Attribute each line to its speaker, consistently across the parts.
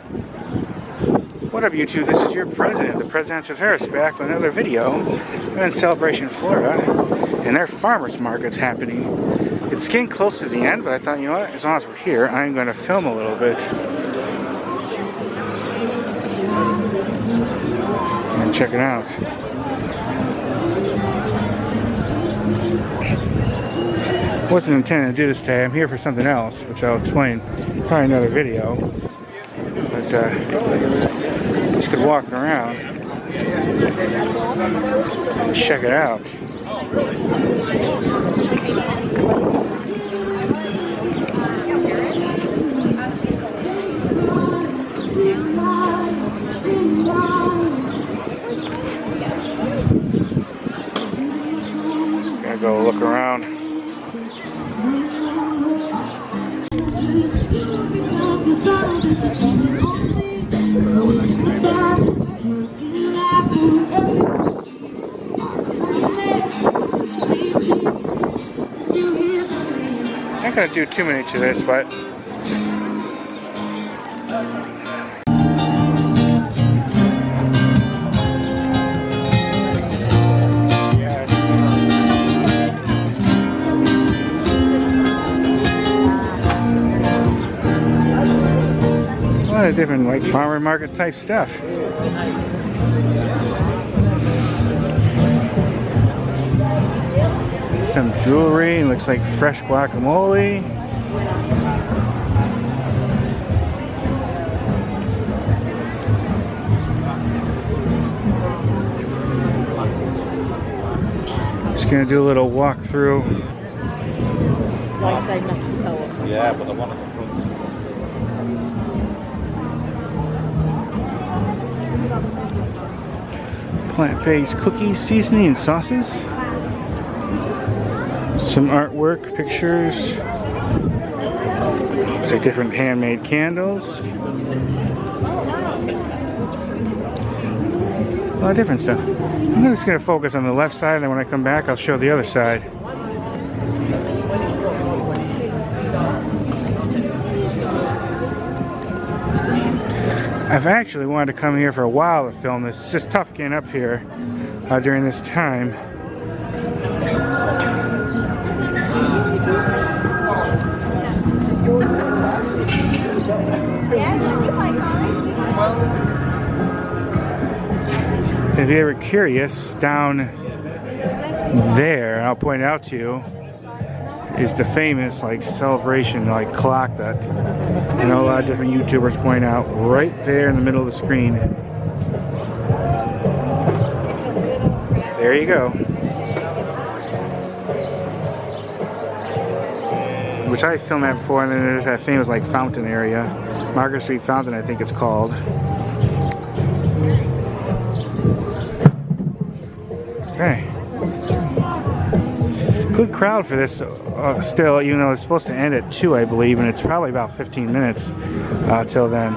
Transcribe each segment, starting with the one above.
Speaker 1: What up, YouTube? This is your president, the Presidential Tourist, back with another video. I'm in Celebration, Florida, and their farmers market's happening. It's getting close to the end, but I thought, you know what, as long as we're here, I'm going to film a little bit. And check it out. Wasn't intending to do this today. I'm here for something else, which I'll explain probably another video. But just could walk around and check it out. Gonna go look around. I'm not gonna do too many to this, but a lot of different like farmer market type stuff. Some jewelry, looks like fresh guacamole. Just gonna do a little walk through.
Speaker 2: Yeah, but the one at the front.
Speaker 1: Plant-based cookies, seasoning, and sauces. Some artwork, pictures. Looks like different handmade candles. A lot of different stuff. I'm just going to focus on the left side, and then when I come back, I'll show the other side. I've actually wanted to come here for a while to film this. It's just tough getting up here during this time. If you're ever curious, down there, I'll point out to you, is the famous like celebration like clock that I know a lot of different YouTubers point out right there in the middle of the screen. There you go. Which I filmed that before, and then there's that famous like fountain area. Market Street Fountain, I think it's called. Okay. Good crowd for this still, even though it's supposed to end at 2, I believe, and it's probably about 15 minutes till then.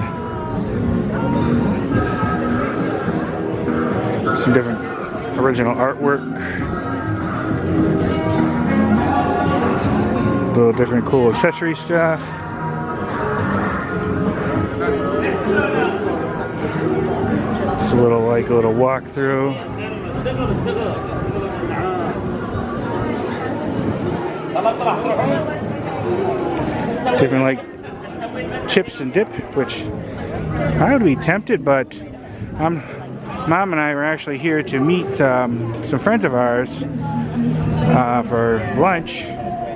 Speaker 1: Some different original artwork. A little different cool accessory stuff. Just a little walk through. Different like chips and dip, which I would be tempted, but Mom and I were actually here to meet some friends of ours for lunch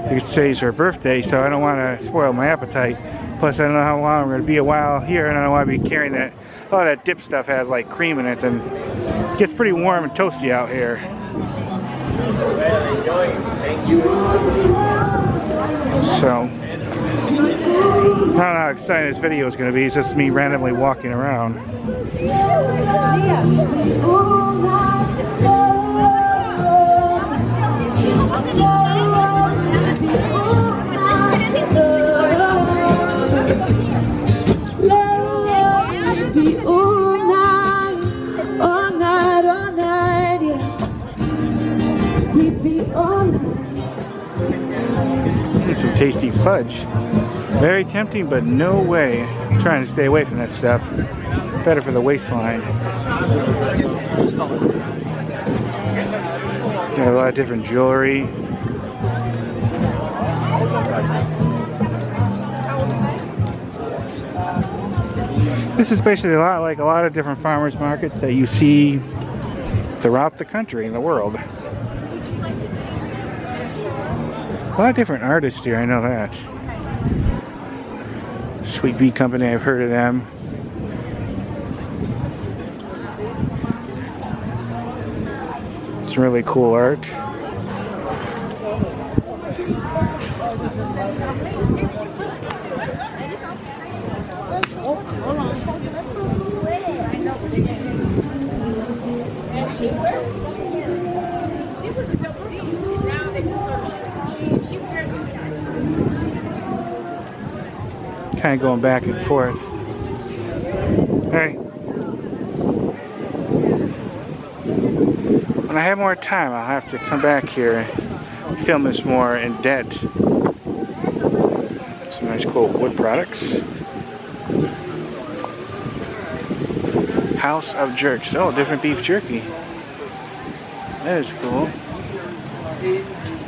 Speaker 1: because today's her birthday, so I don't want to spoil my appetite. Plus, I don't know how long I'm going to be a while here, and I don't want to be carrying that. A lot of that dip stuff has like cream in it, and it gets pretty warm and toasty out here. So, I don't know how exciting this video is going to be. It's just me randomly walking around. Some tasty fudge. Very tempting, but no way. trying to stay away from that stuff. Better for the waistline. Got a lot of different jewelry. This is basically a lot like a lot of different farmers markets that you see throughout the country and the world. A lot of different artists here, I know that. Sweet Bee Company, I've heard of them. It's really cool art. Kind of going back and forth. Hey. When I have more time, I'll have to come back here and film this more in depth. Some nice cool wood products. House of Jerks. Oh, different beef jerky. That is cool.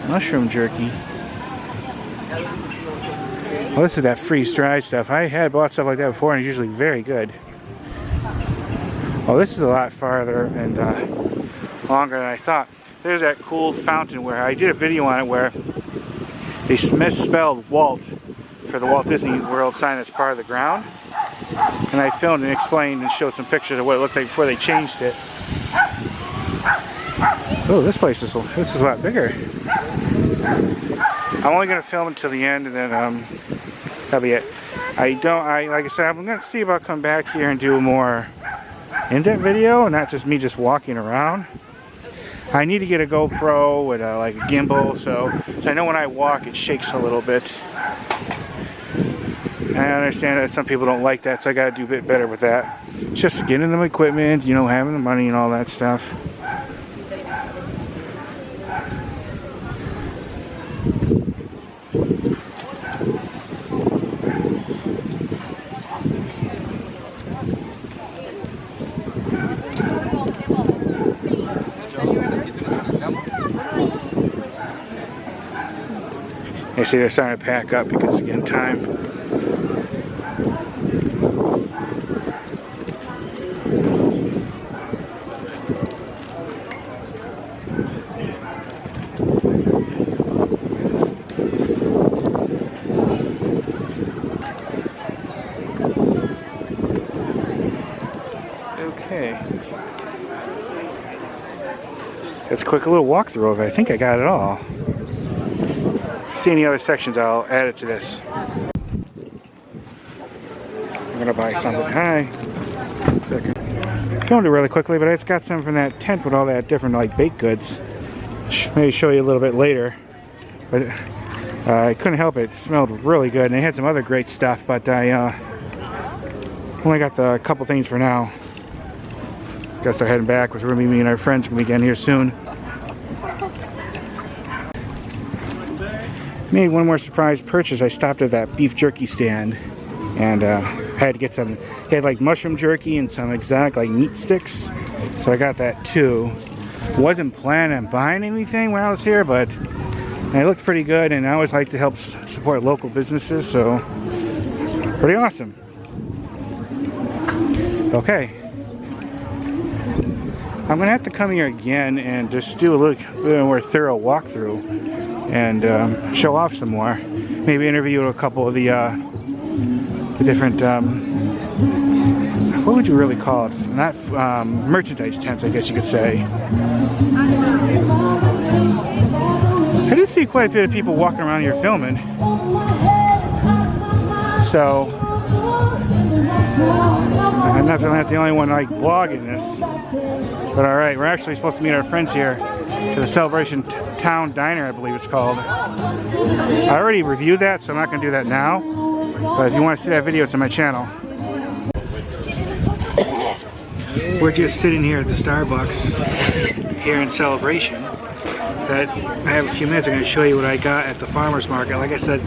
Speaker 1: Mushroom jerky. Well, this is that freeze-dried stuff. I had bought stuff like that before, and it's usually very good. Oh, this is a lot farther and longer than I thought. There's that cool fountain where I did a video on it where they misspelled Walt for the Walt Disney World sign that's part of the ground. And I filmed and explained and showed some pictures of what it looked like before they changed it. Oh, this is a lot bigger. I'm only going to film until the end, and then that'll be it. Like I said, I'm going to see about coming back here and do a more in-depth video, and not just me just walking around. I need to get a GoPro with like a gimbal, so I know when I walk it shakes a little bit. And I understand that some people don't like that, so I got to do a bit better with that. Just getting them equipment, you know, having the money and all that stuff. I see they're starting to pack up because it's getting time. Okay. That's a quick little walkthrough of it. I think I got it all. See any other sections, I'll add it to this. I'm gonna buy something. Hi. Second. Filmed it really quickly, but I just got some from that tent with all that different like baked goods. Maybe show you a little bit later. But I couldn't help it. It smelled really good, and they had some other great stuff. But I only got the couple things for now. Guess they're heading back. We're gonna be me and our friends gonna be getting here soon. Made one more surprise purchase. I stopped at that beef jerky stand and had to get some. They had like mushroom jerky and some exotic like meat sticks, so I got that too. Wasn't planning on buying anything when I was here, but it looked pretty good, and I always like to help support local businesses, so pretty awesome. Okay, I'm gonna have to come here again and just do a little more thorough walkthrough and show off some more. Maybe interview a couple of the different, what would you really call it? Not merchandise tents, I guess you could say. I do see quite a bit of people walking around here filming. So, I'm not the only one like vlogging this. But alright, we're actually supposed to meet our friends here to the Celebration Town Diner, I believe it's called. I already reviewed that, so I'm not going to do that now. But if you want to see that video, it's on my channel. We're just sitting here at the Starbucks here in Celebration. That I have a few minutes. I'm going to show you what I got at the farmer's market. Like I said,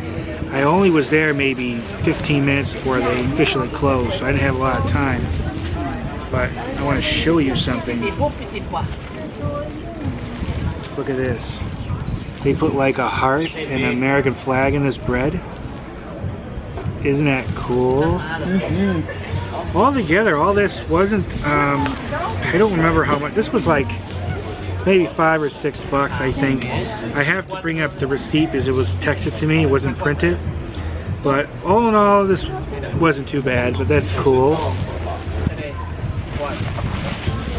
Speaker 1: I only was there maybe 15 minutes before they officially closed, so I didn't have a lot of time. But I want to show you something. Look at this. They put like a heart and an American flag in this bread. Isn't that cool? All together, all this wasn't, I don't remember how much. This was like maybe $5 or $6, I think. I have to bring up the receipt because it was texted to me, it wasn't printed. But all in all, this wasn't too bad, but that's cool.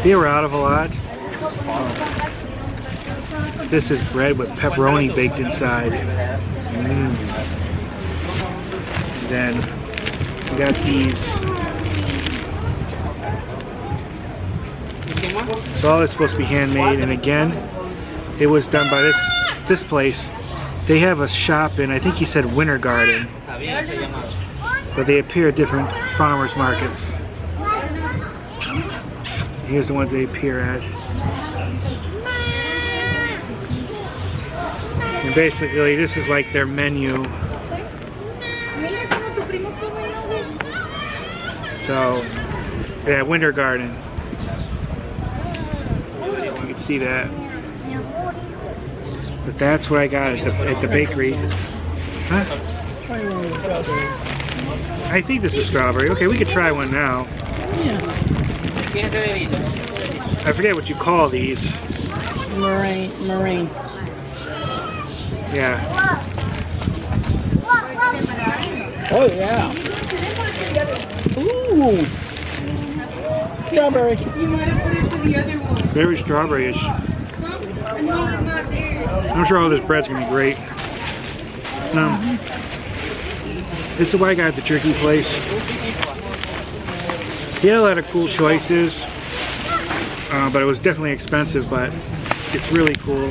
Speaker 1: They were out of a lot. This is bread with pepperoni baked inside. And then we got these. So all this is supposed to be handmade, and again, it was done by this place. They have a shop in, I think he said Winter Garden, but they appear at different farmers markets. Here's the ones they appear at. And basically, this is like their menu. So, yeah, Winter Garden. You can see that. But that's what I got at the bakery. Huh? I think this is strawberry. Okay, we could try one now. I forget what you call these.
Speaker 3: Meringue.
Speaker 1: Yeah.
Speaker 3: Oh yeah. Ooh. Strawberry.
Speaker 1: Very strawberry-ish. I'm sure all this bread's gonna be great. This is what I got at the jerky place. He had a lot of cool choices, but it was definitely expensive, but it's really cool.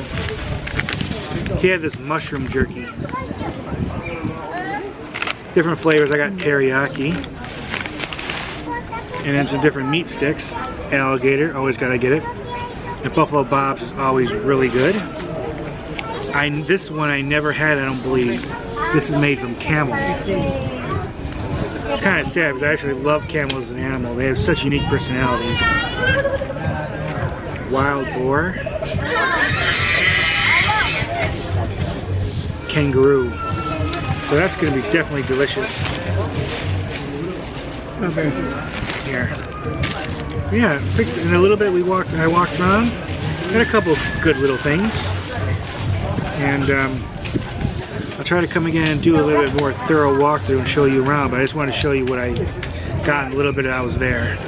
Speaker 1: He had this mushroom jerky. Different flavors. I got teriyaki. And then some different meat sticks. Alligator, always gotta get it. And Buffalo Bob's is always really good. This one I never had, I don't believe. This is made from camel. It's kind of sad because I actually love camels as an animal. They have such unique personalities. Wild boar. Kangaroo. So that's going to be definitely delicious. Okay. Here. Yeah, in a little bit I walked around. Got a couple good little things. And I'll try to come again and do a little bit more thorough walkthrough and show you around, but I just want to show you what I got in a little bit I was there.